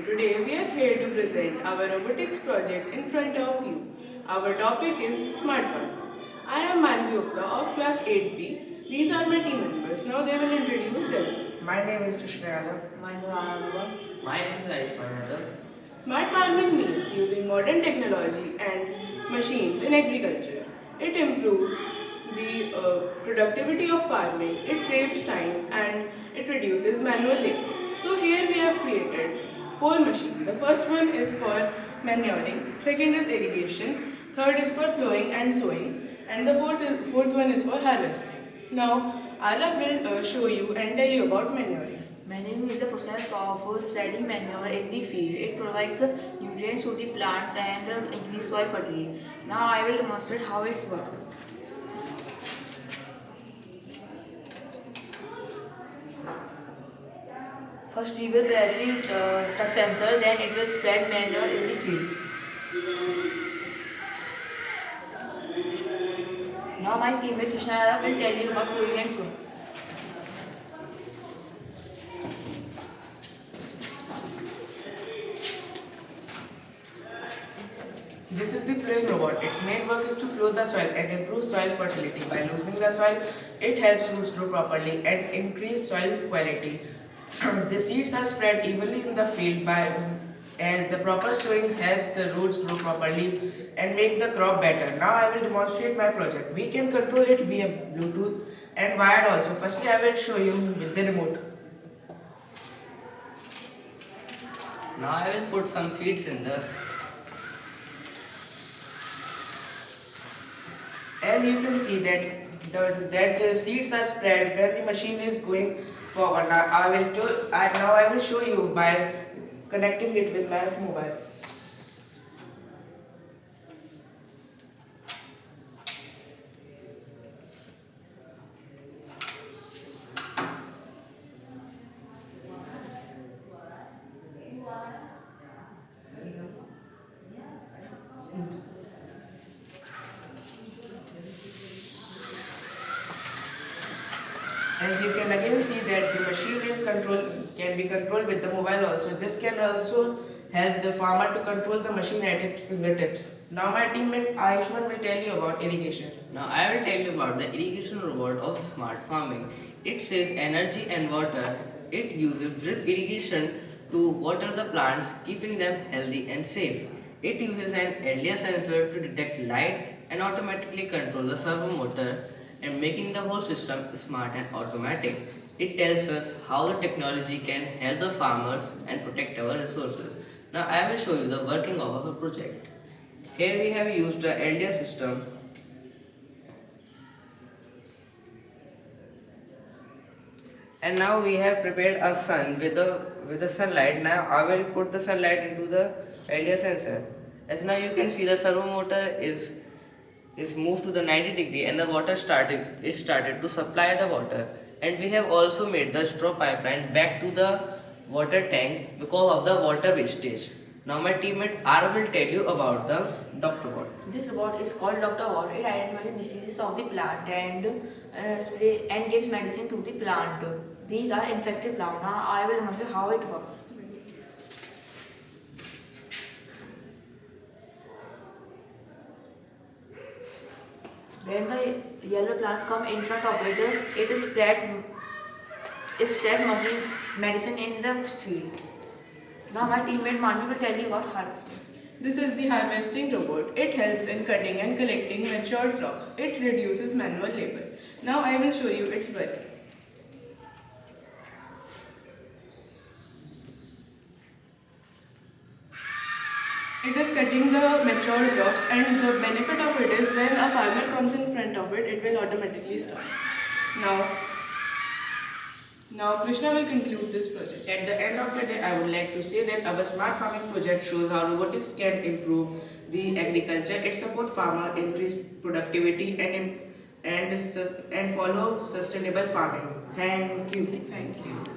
Today we are here to present our robotics project in front of you. Our topic is Smart Farm. I am Manvi Gupta of class 8B. These are my team members. Now they will introduce themselves. My name is Krishna Yadav. My name is Anand. My name is Ayushman Yadav. Smart farming means using modern technology and machines in agriculture. It improves the productivity of farming, it saves time and it reduces manual labor. So here we have created 4 machines. The first one is for manuring, second is irrigation, third is for plowing and sowing, and the fourth one is for harvesting. Now Arab will show you and tell you about manuring. Manuring is the process of spreading manure in the field. It provides nutrients to the plants and increase soil fertility. Now I will demonstrate how it's works. First we will press the touch sensor, then it will spread manure in the field. Now my teammate Krishna will tell you about plowing and sowing. This is the plowing robot. Its main work is to plow the soil and improve soil fertility. By loosening the soil, it helps roots grow properly and increase soil quality. The seeds are spread evenly in the field as the proper sowing helps the roots grow properly and make the crop better. Now I will demonstrate my project. We can control it via Bluetooth and wired also. Firstly, I will show you with the remote. Now I will put some seeds in the. As you can see that the seeds are spread when the machine is going forward. Now I will show you by connecting it with my mobile. Seeds. As you can again see that the machine can be controlled with the mobile also. This can also help the farmer to control the machine at its fingertips. Now my teammate Ayushman will tell you about irrigation. Now I will tell you about the irrigation robot of smart farming. It saves energy and water. It uses drip irrigation to water the plants, keeping them healthy and safe. It uses an LDR sensor to detect light and automatically control the servo motor and making the whole system smart and automatic. It tells us how the technology can help the farmers and protect our resources. Now I will show you the working of our project. Here we have used the LDR system. And now we have prepared a sun with the sunlight. Now I will put the sunlight into the LDR sensor. As now you can see the servo motor is moved to the 90-degree and the water started to supply the water, and we have also made the straw pipeline back to the water tank because of the water wastage. Now my teammate R will tell you about the Dr. Bot. This robot is called Dr. Watt. It identifies diseases of the plant and gives medicine to the plant. These are infected plants. Now I will demonstrate how it works. When the yellow plants come in front of it, it spreads medicine in the field. Now my teammate Manu will tell you about harvesting. This is the harvesting robot. It helps in cutting and collecting mature crops. It reduces manual labor. Now I will show you its working. It is cutting the mature crops, and the benefit of it is when a farmer comes in front of it, it will automatically stop. Now Krishna will conclude this project. At the end of the day, I would like to say that our smart farming project shows how robotics can improve the agriculture. It supports farmer, increase productivity and follow sustainable farming. Thank you. Thank you.